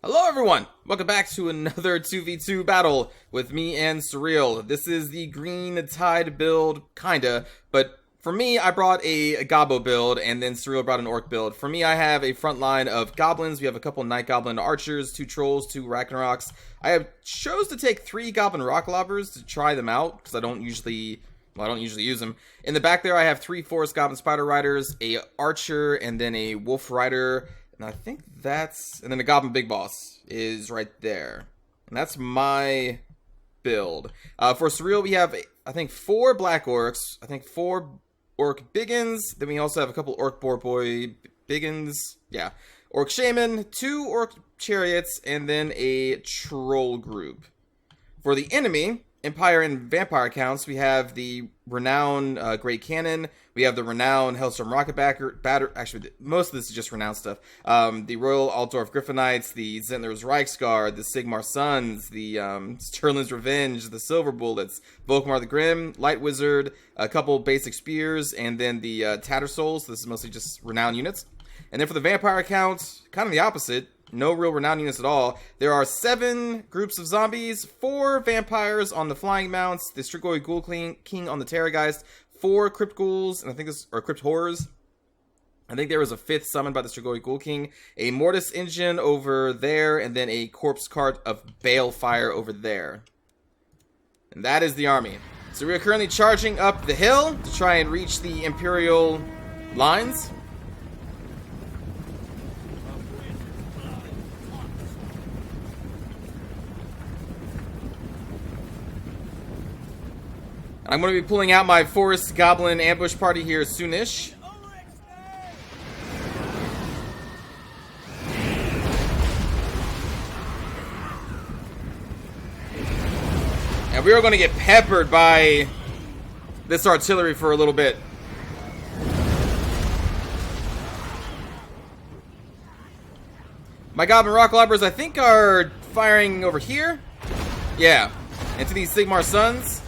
Hello everyone! Welcome back to another 2v2 battle with me and Surreal. This is the Green Tide build, kinda, but for me I brought a Gobbo build and then Surreal brought an Orc build. For me I have a front line of Goblins, we have a couple Night Goblin Archers, 2 Trolls, 2 Ragnaroks. I have chose to take 3 Goblin Rock Lobbers to try them out, because I don't usually use them. In the back there I have 3 Forest Goblin Spider Riders, a Archer, and then a Wolf Rider. And I think and then the Goblin Big Boss is right there. And that's my build. For Surreal, we have, I think, 4 Black Orcs, I think 4 Orc Biggins, then we also have a couple Orc Boar Boy Biggins, yeah. Orc Shaman, 2 Orc Chariots, and then a Troll group. For the enemy, Empire and Vampire counts, we have the Renown Great Cannon, we have the Renown Hellstorm Rocket Batter, actually, most of this is just Renown stuff, the Royal Altdorf Griffonites, the Zentner's Reichsguard, the Sigmar Sons, the Sterling's Revenge, the Silver Bullets, Volkmar the Grim, Light Wizard, a couple basic spears, and then the Tattersouls. So this is mostly just Renown units. And then for the Vampire count, kind of the opposite. No real Renown units at all. There are 7 groups of zombies, 4 vampires on the flying mounts, the Strigoi Ghoul King on the Terrorgeist, 4 Crypt Ghouls, and I think this, or Crypt Horrors. I think there was a 5th summoned by the Strigoi Ghoul King, a Mortis Engine over there, and then a Corpse Cart of Balefire over there. And that is the army. So we are currently charging up the hill to try and reach the Imperial lines. I'm going to be pulling out my Forest Goblin ambush party here soonish. And we are going to get peppered by this artillery for a little bit. My Goblin Rock Lobbers, I think, are firing over here. Yeah, into these Sigmar Sons.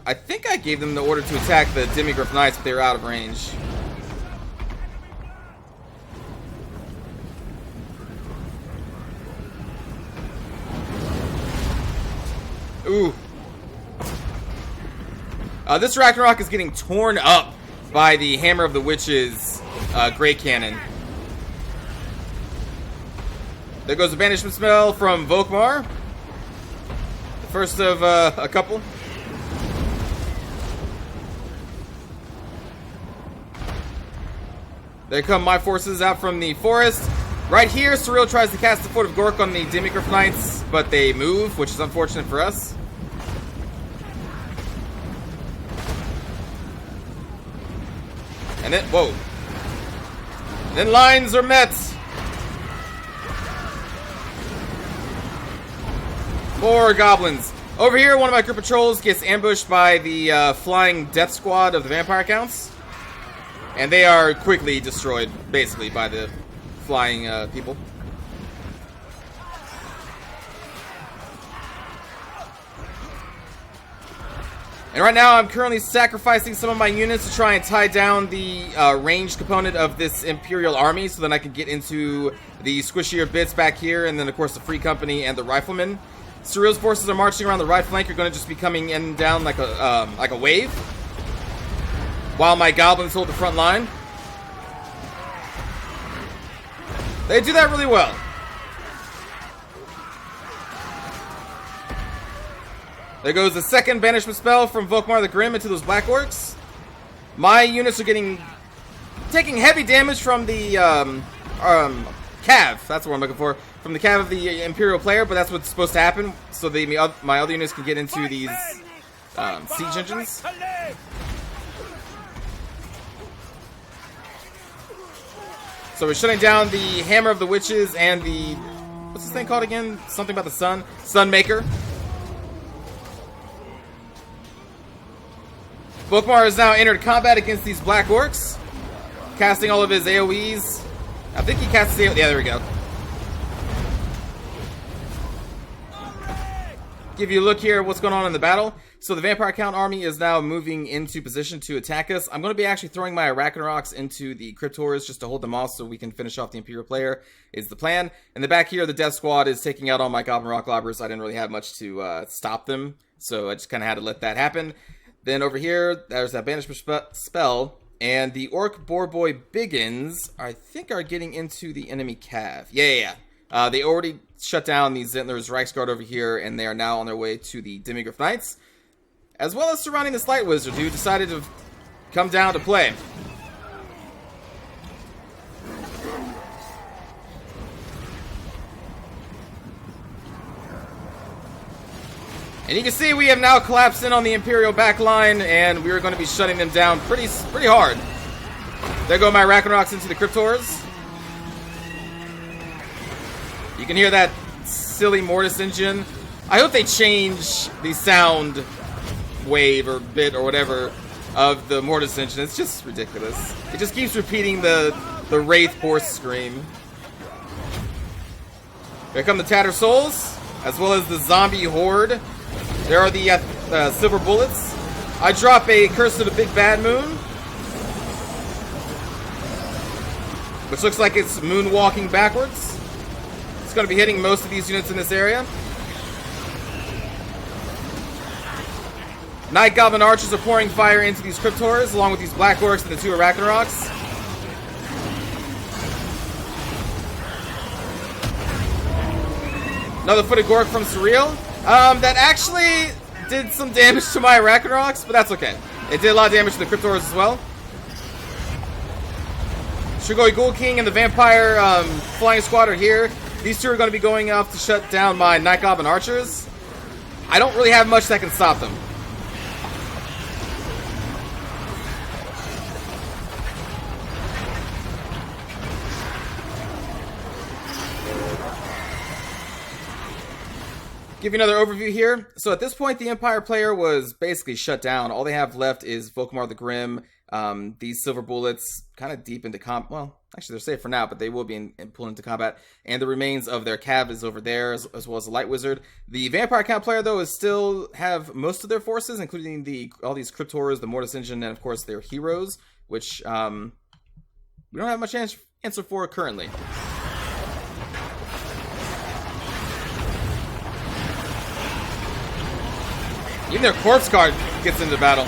I think I gave them the order to attack the Demigryph Knights, but they were out of range. Ooh. This Ragnarok is getting torn up by the Hammer of the Witch's Great Cannon. There goes the Banishment Spell from Volkmar. The first of a couple. There come my forces out from the forest. Right here, Surreal tries to cast the Fort of Gork on the Demigryph Knights, but they move, which is unfortunate for us. And then, whoa. And then lines are met. More goblins. Over here, one of my group of trolls gets ambushed by the flying death squad of the vampire counts. And they are quickly destroyed, basically, by the flying people. And right now, I'm currently sacrificing some of my units to try and tie down the ranged component of this Imperial army, so then I can get into the squishier bits back here, and then, of course, the Free Company and the Riflemen. Surreal's forces are marching around the right flank. You're going to just be coming in and down like a wave, while my goblins hold the front line. They do that really well. There goes the second banishment spell from Volkmar the Grim into those Black Orcs. My units are taking heavy damage from the cav. That's what I'm looking for. From the cav of the Imperial player, but that's what's supposed to happen. So my other units can get into these siege engines. So we're shutting down the Hammer of the Witches and the... what's this thing called again? Something about the sun? Sunmaker. Volkmar has now entered combat against these Black Orcs, casting all of his AoEs. I think he casts his AoE... yeah, there we go. Give you a look here at what's going on in the battle. So the Vampire Count army is now moving into position to attack us. I'm going to be actually throwing my Arachnorocks into the Cryptors just to hold them off so we can finish off the Imperial player, is the plan. In the back here, the Death Squad is taking out all my Goblin Rock Lobbers. I didn't really have much to stop them, so I just kind of had to let that happen. Then over here, there's that Banishment spell, and the Orc Boarboy Biggins, I think, are getting into the enemy cav. Yeah. They already shut down the Zentler's Reichsguard over here, and they are now on their way to the Demigryph Knights, as well as surrounding this Light Wizard, who decided to come down to play. And you can see we have now collapsed in on the Imperial backline, and we are going to be shutting them down pretty hard. There go my Arachnorocks into the Cryptors. You can hear that silly Mortis engine. I hope they change the sound wave or bit or whatever of the Mortis engine. It's just ridiculous. It just keeps repeating the Wraith horse scream. Here come the Tatter Souls, as well as the Zombie Horde. There are the Silver Bullets. I drop a Curse of the Big Bad Moon, which looks like it's moonwalking backwards. It's going to be hitting most of these units in this area. Night Goblin Archers are pouring fire into these Cryptors, along with these Black Orcs and the 2 Arachnorocks. Another Footed Gork from Surreal. That actually did some damage to my Arachnorocks, but that's okay. It did a lot of damage to the Cryptors as well. Shugoi Ghoul King and the Vampire Flying Squad are here. These 2 are going to be going up to shut down my Night Goblin Archers. I don't really have much that can stop them. Give you another overview here. So at this point, the Empire player was basically shut down. All they have left is Volkmar the Grim, these Silver Bullets, kind of deep into combat. Well, actually, they're safe for now, but they will be pulled into combat. And the remains of their cav is over there, as well as the Light Wizard. The Vampire Count player, though, is still have most of their forces, including all these Cryptors, the Mortis Engine, and of course their heroes, which we don't have much answer for currently. Even their corpse guard gets into battle.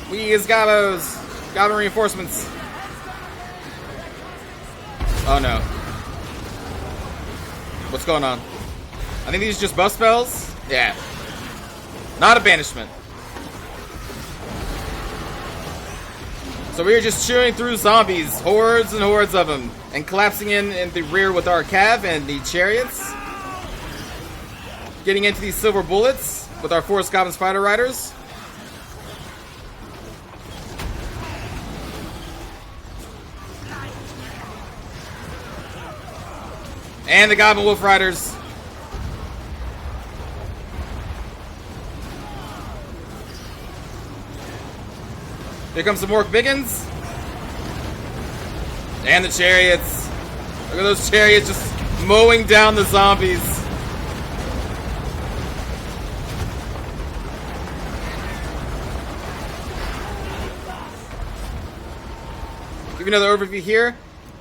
We as Gobbos. Goblin reinforcements. Oh no. What's going on? I think these are just buff spells. Yeah. Not a banishment. So we are just chewing through zombies, hordes and hordes of them, and collapsing in the rear with our cav and the chariots. Getting into these Silver Bullets with our Forest Goblin Spider Riders. And the Goblin Wolf Riders. Here comes some Orc Biggins. And the chariots. Look at those chariots just mowing down the zombies. Give you another overview here.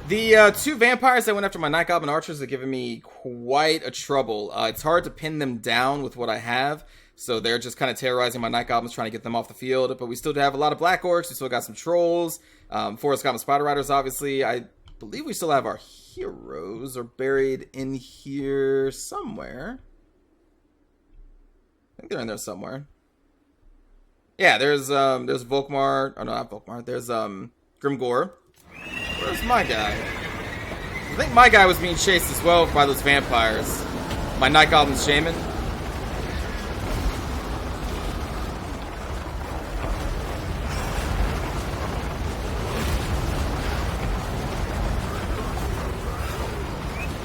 The 2 vampires that went after my Night Goblin Archers are giving me quite a trouble. It's hard to pin them down with what I have. So they're just kind of terrorizing my Night Goblins, trying to get them off the field. But we still have a lot of Black Orcs. We still got some Trolls. Forest Goblin Spider Riders, obviously. I believe we still have our heroes are buried in here somewhere. I think they're in there somewhere. Yeah, there's Volkmar. Oh, no, not Volkmar. There's Grimgor. Where's my guy? I think my guy was being chased as well by those vampires. My Night Goblin Shaman.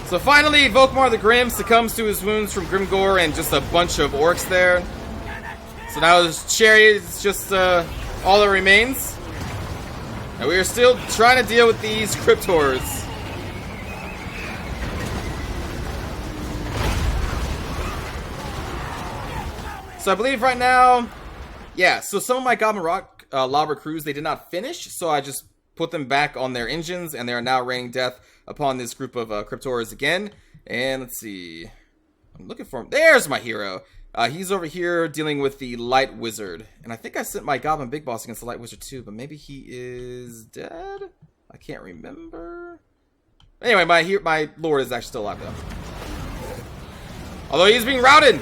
So finally, Volkmar the Grim succumbs to his wounds from Grimgor and just a bunch of orcs there. So now this chariot is just all that remains. And we are still trying to deal with these cryptors. So I believe right now, yeah, so some of my Goblin Rock Lava crews, they did not finish, so I just put them back on their engines, and they are now raining death upon this group of cryptors again. And let's see, I'm looking for him. There's my hero. He's over here dealing with the Light Wizard. And I think I sent my Goblin Big Boss against the Light Wizard too, but maybe he is dead? I can't remember. Anyway, my Lord is actually still alive though. Although he's being routed!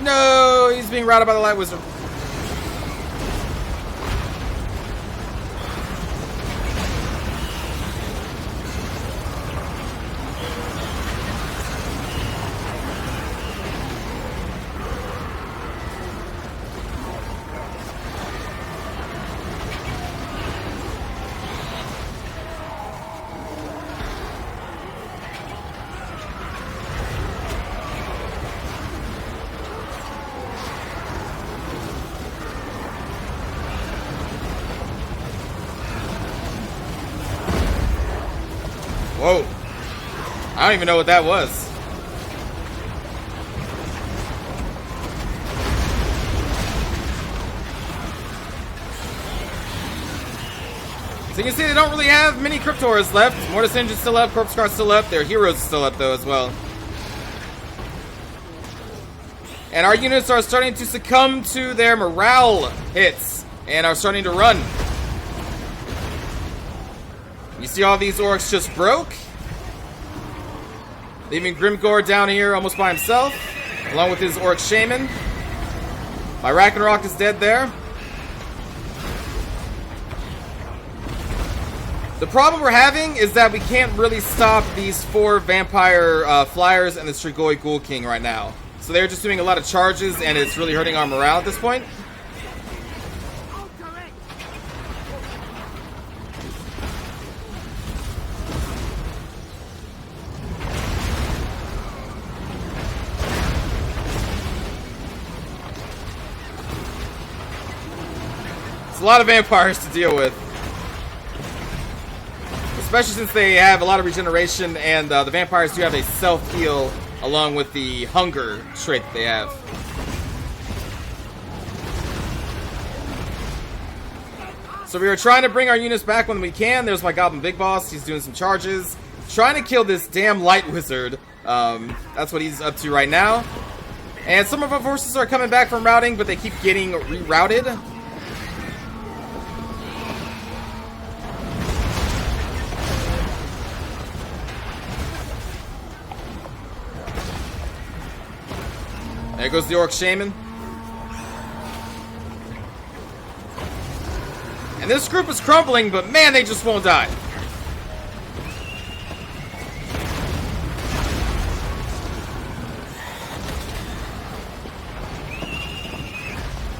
No, he's being routed by the Light Wizard. Whoa. I don't even know what that was. So you can see they don't really have many Cryptors left. Mortis Engine's still up, Corpse Guard's still up, their heroes still up though as well. And our units are starting to succumb to their morale hits and are starting to run. You see all these orcs just broke, leaving Grimgor down here almost by himself, along with his orc shaman. My Ragnarok is dead there. The problem we're having is that we can't really stop these 4 vampire flyers and the Strigoi Ghoul King right now. So they're just doing a lot of charges and it's really hurting our morale at this point. A lot of vampires to deal with, especially since they have a lot of regeneration, and the vampires do have a self-heal along with the hunger trait that they have. So we are trying to bring our units back when we can. There's my Goblin Big Boss. He's doing some charges, trying to kill this damn Light Wizard. That's what he's up to right now. And some of our forces are coming back from routing, but they keep getting rerouted. There goes the Orc Shaman. And this group is crumbling, but man, they just won't die.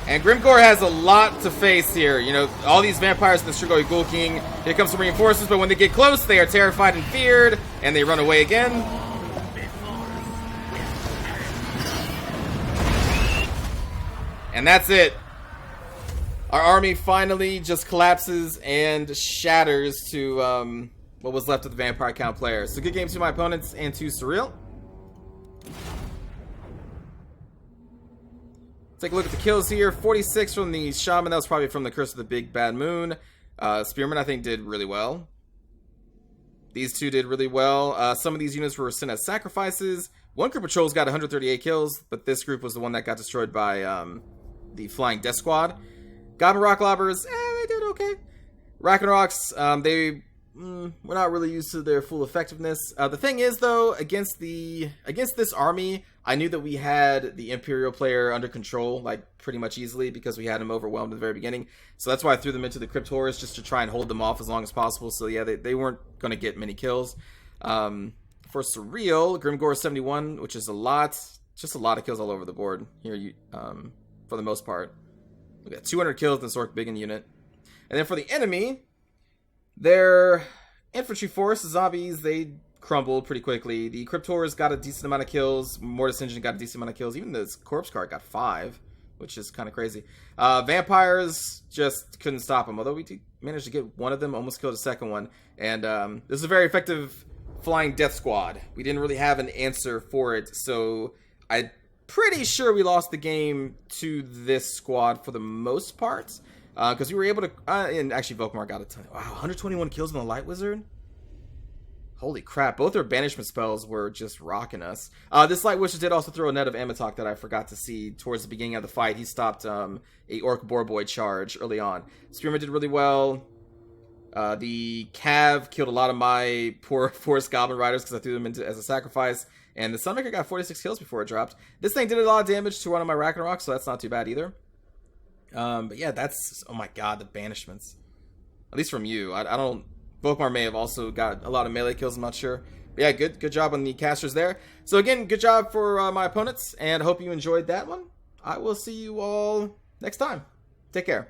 And Grimgor has a lot to face here. You know, all these vampires in the Strigoi Ghoul King. Here comes some reinforcements, but when they get close, they are terrified and feared, and they run away again. And that's it. Our army finally just collapses and shatters to what was left of the vampire count players. So good game to my opponents and to Surreal. Take a look at the kills here. 46 from the Shaman. That was probably from the Curse of the Big Bad Moon. Spearman, I think, did really well. These two did really well. Some of these units were sent as sacrifices. One group of trolls got 138 kills, but this group was the one that got destroyed by the Flying Death Squad. Goblin Rock Lobbers, they did okay. Ragnaroks, they were not really used to their full effectiveness. The thing is, though, against this army, I knew that we had the Imperial player under control, like, pretty much easily, because we had him overwhelmed at the very beginning. So that's why I threw them into the Crypt Horrors, just to try and hold them off as long as possible. So yeah, they weren't going to get many kills. For Surreal, Grimgor 71, which is a lot, just a lot of kills all over the board here, for the most part. We got 200 kills in this Orc Biggin unit. And then for the enemy, their infantry force, the zombies, they crumbled pretty quickly. The Cryptors got a decent amount of kills. Mortis Engine got a decent amount of kills. Even this Corpse Card got 5, which is kind of crazy. Vampires just couldn't stop them, although we did manage to get one of them, almost killed a second one. And this is a very effective Flying Death Squad. We didn't really have an answer for it, so I'm pretty sure we lost the game to this squad for the most part. Because we were able to, and actually Volkmar got a ton. Wow, 121 kills on the Light Wizard. Holy crap, both their banishment spells were just rocking us. This Light Wizard did also throw a net of Amatok that I forgot to see towards the beginning of the fight. He stopped a Orc Borboy charge early on. Spearman did really well. The Cav killed a lot of my poor Forest Goblin Riders because I threw them into as a sacrifice. And the Sunmaker got 46 kills before it dropped. This thing did a lot of damage to one of my Ragnarok, so that's not too bad either. But yeah, that's, oh my god, the banishments. At least from you. I don't, Volkmar may have also got a lot of melee kills, I'm not sure. But yeah, good job on the casters there. So again, good job for my opponents, and I hope you enjoyed that one. I will see you all next time. Take care.